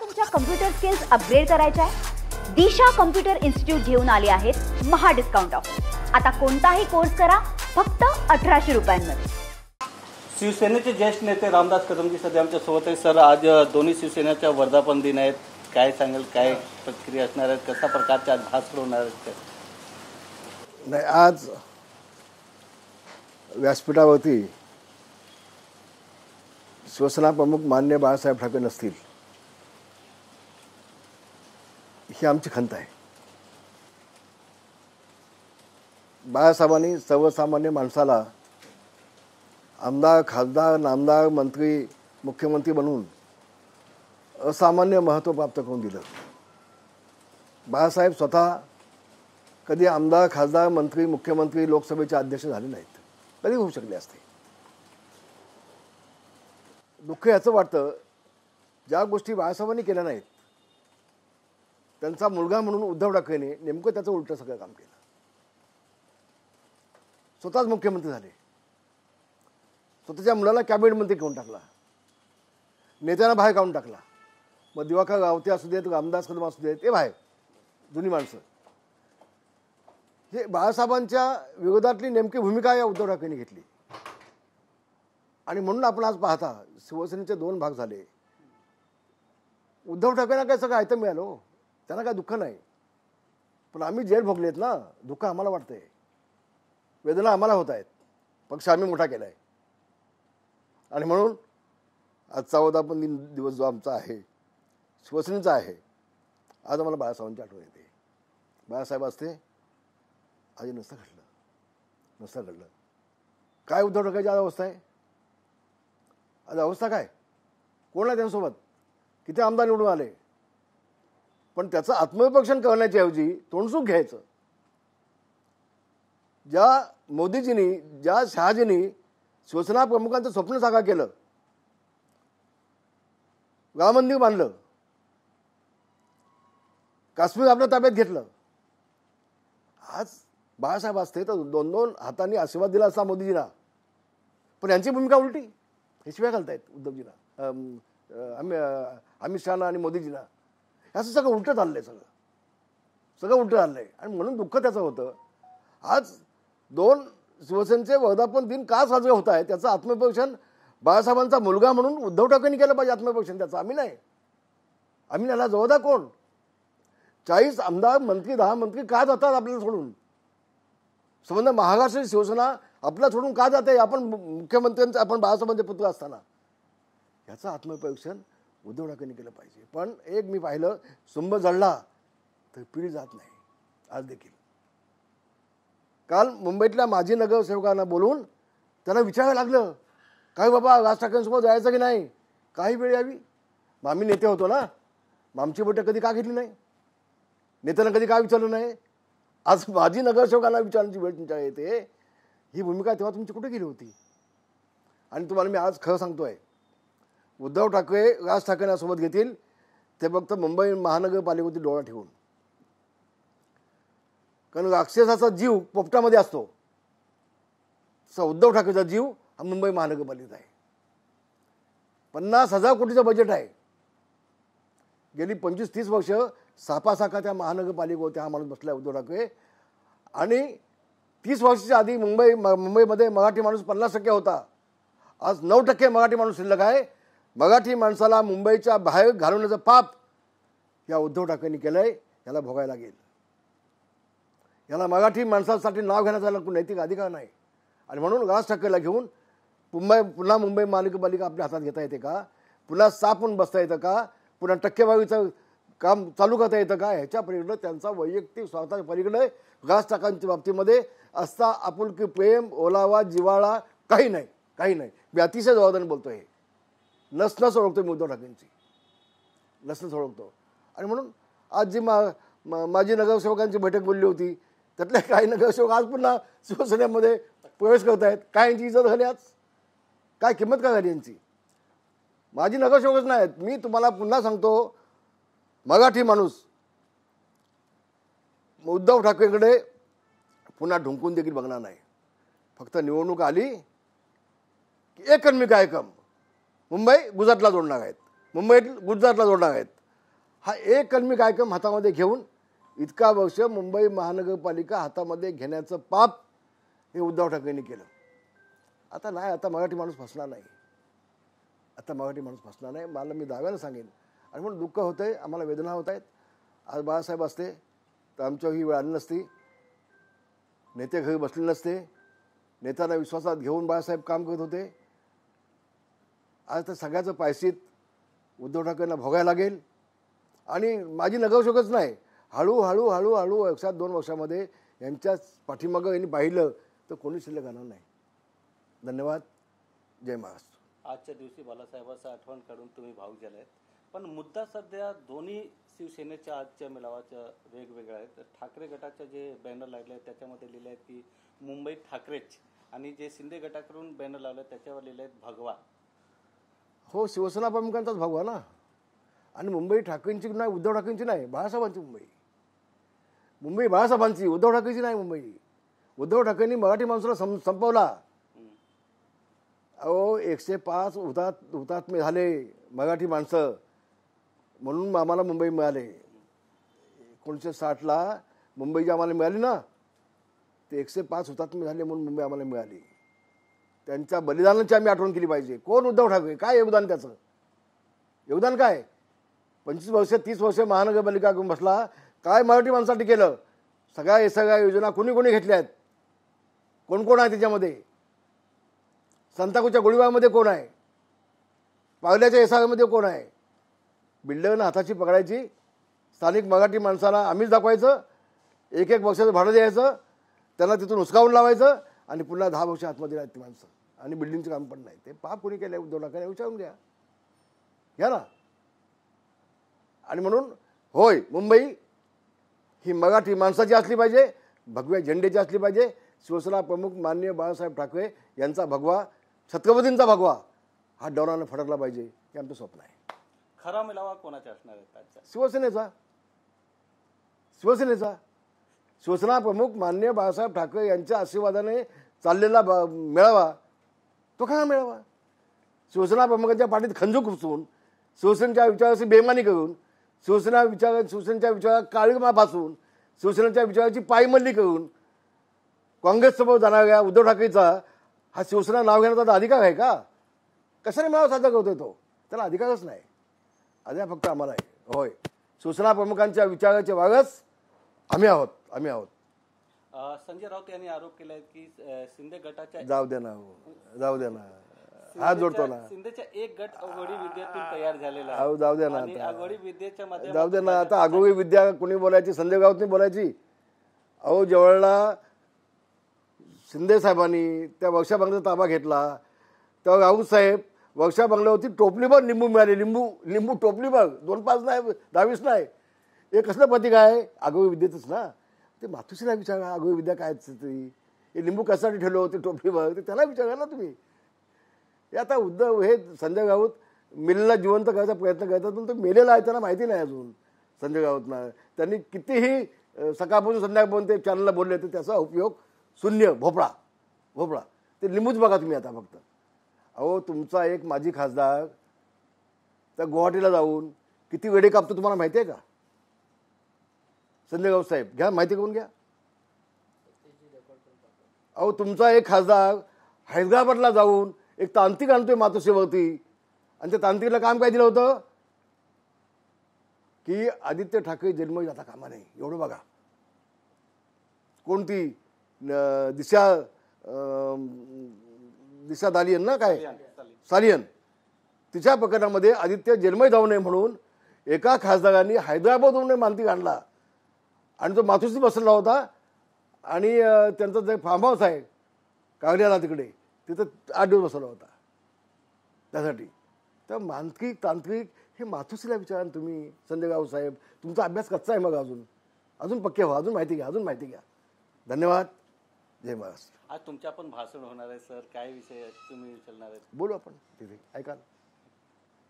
तुमच्या computer skills upgrade करायच्या आहे? दिशा कम्प्युटर इन्स्टिट्यूट घेऊन आले आहेत महा डिस्काउंट ऑफर। आता कोणताही कोर्स करा फक्त 1800 रुपयांमध्ये। शिवसेनेचे ज्येष्ठ नेते रामदास कदमजी सध्या आमच्या सोबत आहेत। सर, आज दोन्ही शिवसेनेच्या वर्धापन दिन आहेत, काय सांगाल, काय प्रतिक्रिया असणार आहेत, कशा प्रकारचे आज भाषण होणार आहेत? नाही, आज व्यासपीठावरती शिवसेना प्रमुख माननीय बाळासाहेब ठाकरे नसतील ही आमची खंत आहे। बाळासाहेबांनी सर्वसामान्य माणसाला आमदार, खासदार, नामदार, मंत्री, मुख्यमंत्री बनवून असामान्य महत्त्व प्राप्त करून दिलं। बाळासाहेब स्वतः कधी आमदार, खासदार, मंत्री, मुख्यमंत्री, लोकसभेचे अध्यक्ष झाले नाहीत, कधी होऊ शकले असते। दुःख याचं वाटतं, ज्या गोष्टी बाळासाहेबांनी केल्या नाहीत त्यांचा मुलगा म्हणून उद्धव ठाकरेंनी नेमकं त्याचं उलटं सगळं काम केलं। स्वतःच मुख्यमंत्री झाले, स्वतःच्या मुलाला कॅबिनेट मंत्री करून टाकला, नेत्यांना बाहेर काढून टाकला। मग दिवाकर रावते असू देत, रामदास कदम असू देत, ते बाहेर जुनी माणसं। हे बाळासाहेबांच्या विरोधातली नेमकी भूमिका या उद्धव ठाकरेंनी घेतली आणि म्हणून आपण आज पाहता शिवसेनेचे दोन भाग झाले। उद्धव ठाकरेंना काय सगळं आयतं मिळालं, त्यांना काय दुःख नाही, पण आम्ही जेल भोगलेत ना, दुःख आम्हाला वाटतंय, वेदना आम्हाला होत आहेत, पक्ष आम्ही मोठा केला आहे। आणि म्हणून आजचा वर्धापन दिन दिवस जो आमचा आहे, शिवसेनेचा आहे, आज आम्हाला बाळासाहेबांची आठवण येते। बाळासाहेब असते आज नसतं घडलं। काय उद्धव ठाकरेची आज अवस्था आहे? आज अवस्था काय? कोण आहे त्यांच्यासोबत? किती आमदार निवडून आले, पण त्याचं आत्मविपक्षण करण्याच्या ऐवजी तोंडसूक घ्यायचं। ज्या मोदीजींनी, ज्या शहाजींनी शिवसेना प्रमुखांचं स्वप्न साकार केलं, राम मंदिर बांधलं, काश्मीर आपल्या ताब्यात घेतलं, आज बाळासाहेब असते तर दोन दोन हातांनी आशीर्वाद दिला असता मोदीजींना, पण यांची भूमिका उलटी। हे शिवाय घालतायत उद्धवजींना, अमित शहाना आणि मोदीजींना। असं सगळं उलटं चाललंय, सगळं उलटं चाललंय आणि म्हणून दुःख त्याचं होतं। आज दोन शिवसेनेचे वर्धापन दिन का साजरे होत आहे, त्याचं आत्मविपक्षण बाळासाहेबांचा मुलगा म्हणून उद्धव ठाकरेंनी केलं पाहिजे। आत्मविपक्षण त्याचं आम्ही नाही, आम्ही त्याला जबाबदार कोण? 40 आमदार, मंत्री, 10 मंत्री का जातात आपल्याला सोडून? संबंध महाराष्ट्र शिवसेना आपल्याला सोडून का जाते? आपण मुख्यमंत्र्यांचे, आपण बाळासाहेबांचे पुत्र असताना याचं आत्मपरीक्षण उद्धव ठाकरेंनी केलं पाहिजे। पण एक मी पाहिलं, सुंब जळला तर पिढी जात नाही। आज देखील काल मुंबईतल्या माजी नगरसेवकांना बोलून त्यांना विचारायला लागलं, काय बाबा राज ठाकरेंसोबत जायचं की नाही, काही वेळ यावी? मग आम्ही नेते होतो ना, मग आमची बैठक कधी का घेतली नाही? नेत्यांना कधी का विचारलं नाही? आज माजी नगरसेवकांना विचारण्याची वेळ तुमच्या येते, ही भूमिका तेव्हा तुमची कुठे गेली होती? आणि तुम्हाला मी आज खरं सांगतोय, उद्धव ठाकरे राज ठाकरेंना सोबत घेतील ते फक्त मुंबई महानगरपालिकेवरती डोळा ठेवून, कारण राक्षसाचा जीव पोपटामध्ये असतो, तसा उद्धव ठाकरेचा जीव हा मुंबई महानगरपालिकेत आहे। 50,000 कोटीचं बजेट आहे। गेली 25-30 वर्ष सापासाखा त्या महानगरपालिकेवरती हा माणूस बसला उद्धव ठाकरे। आणि 30 वर्षाच्या आधी मुंबईमध्ये मराठी माणूस 50% होता, आज 9% मराठी माणूस शिल्लक आहे। मराठी माणसाला मुंबईच्या बाहेर घालवण्याचं पाप या उद्धव ठाकरेंनी केलंय, याला भोगायला लागेल। याला मराठी माणसासाठी नाव घेण्याचा नैतिक अधिकार नाही। आणि म्हणून राज ठाकरेला घेऊन पुन्हा मुंबई महानगरपालिका आपल्या हातात घेता येते का? पुन्हा सापून बसता येतं का? पुन्हा टक्केवारीचं काम चालू करता येतं का? ह्याच्या पलीकडं त्यांचा वैयक्तिक स्वार्थाच्या पलीकडे राज ठाकरेंच्या बाबतीमध्ये असता आपुलकी, प्रेम, ओलावा, जिव्हाळा काही नाही। मी अतिशय जबाबदारीने बोलतोय, नस ओळखतो मी उद्धव ठाकरेंची, नस ओळखतो। आणि म्हणून आज जी माजी नगरसेवकांची बैठक बोलली होती, त्यातले काही नगरसेवक आज पुन्हा शिवसेनेमध्ये प्रवेश करत आहेत। काय यांची इज्जत झाली? आज काय किंमत काय झाली यांची? माझी नगरसेवकच नाहीत। मी तुम्हाला पुन्हा सांगतो, मराठी माणूस उद्धव ठाकरेंकडे पुन्हा ढुंकून देखील बघणार नाही। फक्त निवडणूक आली की एकम मुंबई गुजरातला जोडणार आहेत, मुंबईत गुजरातला जोडणार आहेत, हा एक कलमी कार्यक्रम हातामध्ये घेऊन इतका वर्ष मुंबई महानगरपालिका हातामध्ये घेण्याचं पाप हे उद्धव ठाकरेंनी केलं. आता नाही, आता मराठी माणूस फसणार नाही, आता मराठी माणूस फसणार नाही. मला मी दाव्यानं सांगेन. आणि म्हणून दुःख होतं आहे, आम्हाला वेदना होत आहेत. आज बाळासाहेब असते तर आमच्यावर ही वेळ आली नसती, नेते घरी बसले नसते, नेत्यांना विश्वासात घेऊन बाळासाहेब काम करत होते. आज तर सगळ्याचं पायसीत उद्धव ठाकरेंना भोगायला लागेल. आणि माझी नगरसेवकच नाही, हळूहळू हळूहळू 1-2 वर्षामध्ये यांच्या पाठीमागं यांनी पाहिलं तर कोणी शिल्लक राहणार नाही. धन्यवाद. जय महाराष्ट्र. आजच्या दिवशी बाळासाहेबांचं आठवण काढून तुम्ही भाऊक झाले आहेत, पण मुद्दा सध्या दोन्ही शिवसेनेच्या आजच्या मेळाव्याच्या वेगवेगळ्या आहेत. ठाकरे गटाचे जे बॅनर लागले आहेत त्याच्यामध्ये लिहिले आहेत की मुंबईत ठाकरेच, आणि जे शिंदे गटाकडून बॅनर लावले त्याच्यावर लिहिले आहेत भगवा. हो, शिवसेना प्रमुखांचाच भगवा ना. आणि मुंबई ठाकरेंची नाही, उद्धव ठाकरेंची नाही, बाळासाहेबांची मुंबई. मुंबई बाळासाहेबांची, उद्धव ठाकरेंची नाही मुंबई. उद्धव ठाकरेंनी मराठी माणसाला संपवला. अहो 105 हुतात्मे झाले मराठी माणसं, म्हणून आम्हाला मुंबई मिळाले. 1960ला मुंबई जी आम्हाला मिळाली ना, ते 105 हुतात्मे झाले म्हणून मुंबई आम्हाला मिळाली. त्यांच्या बलिदानाची आम्ही आठवण केली पाहिजे. कोण उद्धव ठाकरे, काय योगदान त्याचं? योगदान काय? 25 वर्ष 30 वर्ष महानगरपालिका घेऊन बसला, काय मराठी माणसासाठी केलं? सगळ्या योजना कोणी कोणी घेतल्या आहेत? कोण कोण आहे त्याच्यामध्ये? संताकूच्या गोळीबारमध्ये कोण आहे? पावल्याच्या एसामध्ये कोण आहे? बिल्डरनं हाताची पकडायची, स्थानिक मराठी माणसाला आम्हीच दाखवायचं, 1-1 वर्षाचं भाडं द्यायचं, त्यांना तिथून हुसकावून लावायचं आणि पुन्हा 10 वर्ष आतमध्ये राहत ती माणसं. आणि बिल्डिंगचं काम पण नाही. ते पाप कोणी केलं उद्धव ठाकरे? विचारून घ्या ना. आणि म्हणून होय, मुंबई ही मराठी माणसाची असली पाहिजे, भगव्या झेंडेची असली पाहिजे. शिवसेना प्रमुख माननीय बाळासाहेब ठाकरे यांचा भगवा, छत्रपतींचा भगवा हा डौलानं फडकला पाहिजे, हे आमचं स्वप्न आहे. खरा मेळावा कोणाचा असणार आहे आजचा? शिवसेनेचा. शिवसेना प्रमुख माननीय बाळासाहेब ठाकरे यांच्या आशीर्वादाने चाललेला मेळावा तो खरा मेळावा. शिवसेना प्रमुखांच्या पाठीत खंजूक घुसून, शिवसेनेच्या विचाराची बेमानी करून, शिवसेनेच्या विचारात काळीमा भासून, शिवसेनेच्या विचाराची पायमल्ली करून काँग्रेससमोर जाणाऱ्या उद्धव ठाकरेचा हा शिवसेना नाव घेण्याचा अधिकार आहे का? कशाने मेळावा साजरा करतोय तो? त्याला अधिकारच नाही. अधिकार फक्त आम्हाला आहे. होय, शिवसेना प्रमुखांच्या विचाराचे वारस आम्ही आहोत. संजय राऊत यांनी आरोप केलाय की शिंदे गटाच्या जाऊ दे ना, हात जोडतो ना. शिंदेच्या एक गट आघाडी विद्यातून तयार झालेला आहे. अहो जाऊ दे ना, आघाडी विद्येच्या मध्ये जाऊ दे ना. आता आघाडी विद्या कोणी बोलायची? संजय राऊतनी बोलायची. अहो ज्यावेळेला शिंदे साहेबांनी त्या वर्षा बंगल्याचा ताबा घेतला तेव्हा राऊत साहेब वर्षा बंगल्यावरती टोपलीभर लिंबू मिळाले. लिंबू टोपलीभर, 2-5 नाही, 10-20 नाही. हे कसलं प्रतीक आहे? आघाडी विद्येतच ना. ते मातोश्रीला विचारा आघाडी विद्या काय तरी. हे लिंबू कशासाठी ठेवलं होते टोपलीभर, ते त्याला विचारा ना तुम्ही. हे आता उद्धव हे संजय राऊत मिलला जिवंत करायचा प्रयत्न करतात, पण तो मेलेला आहे त्यांना माहिती नाही अजून. संजय राऊतना त्यांनी कितीही सकाळपासून संध्याकाळपर्यंत ते चॅनलला बोलले तर त्याचा उपयोग शून्य. भोपळा. ते लिंबूच बघा तुम्ही आता फक्त. अहो तुमचा एक माजी खासदार त्या गुवाहाटीला जाऊन किती वेडे कापतो तुम्हाला माहिती आहे का? संजय राऊत साहेब घ्या, माहिती करून घ्या. अहो तुमचा एक खासदार हैदराबादला जाऊन एक तांत्रिक आणतोय मातोश्रीवरती, आणि त्या तांत्रिकला काम काय दिलं होतं की आदित्य ठाकरे जन्म जाता कामा नाही. एवढं बघा. कोणती दिशा दालियन ना, काय सालियन, तिच्या प्रकरणामध्ये आदित्य जन्मही जाऊ नये म्हणून एका खासदारांनी हैदराबादहून मानती आणला आणि तो मातोश्री बसलेला होता. आणि त्यांचा जे फार्म हाऊस आहे कागड्याला तिकडे, तिथं 8 दिवस बसवला होता त्यासाठी. तर मानसिक तांत्रिक हे मातोश्रीला विचारा तुम्ही. संजय राऊत साहेब तुमचा अभ्यास कच्चा आहे, मग अजून पक्के व्हा, अजून माहिती घ्या. धन्यवाद. जय महाराष्ट्र. आज तुमच्या पण भाषण होणार आहे सर, काय विषय तुम्ही विचारणार आहे? बोलू आपण तिथे, ऐकाल.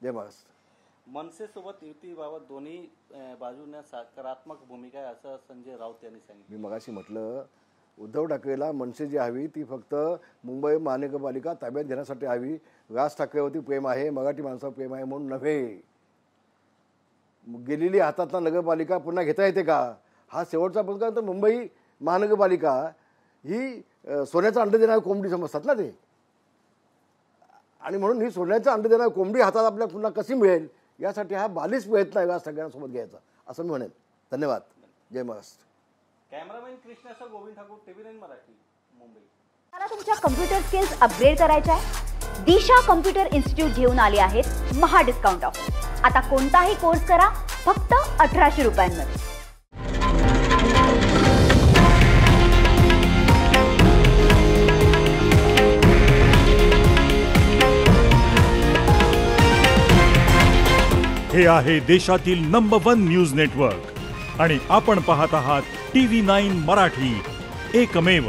जय महाराष्ट्र. मनसेसोबत युतीबाबत दोन्ही बाजूने सकारात्मक भूमिका आहे असं संजय राऊत यांनी सांगितलं. मी मगाशी म्हटलं, उद्धव ठाकरेला मनसे जी हवी ती फक्त मुंबई महानगरपालिका ताब्यात घेण्यासाठी हवी. राज ठाकरेवरती प्रेम आहे, मराठी माणसावर प्रेम आहे म्हणून नव्हे. गेलेली हातातला नगरपालिका पुन्हा घेता येते का, हा शेवटचा प्रश्न. तर मुंबई महानगरपालिका ही सोन्याचा अंड देणारी कोंबडी समजतात ना ते, आणि म्हणून ही सोन्याचा अंड देणारी कोंबडी हातात आपल्या पुन्हा कशी मिळेल यासाठी हा बालिश प्रयत्न आहे, सगळ्यांसोबत घ्यायचा असं मी म्हणेन. धन्यवाद. जय महाराष्ट्र. कॅमेरामॅन कृष्णासह गोविंद ठाकूर, TV9 मराठी, मुंबई. मला तुमच्या कम्प्युटर स्किल्स अपग्रेड करायच्या आहे? दिशा कम्प्युटर इन्स्टिट्यूट घेऊन आले आहेत महा डिस्काउंट ऑफर. आता कोणताही कोर्स करा फक्त 1800 रुपयांमध्ये. हे आहे देशातील नंबर 1 न्यूज नेटवर्क आणि आपण पाहत आहात TV9 मराठी, एकमेव.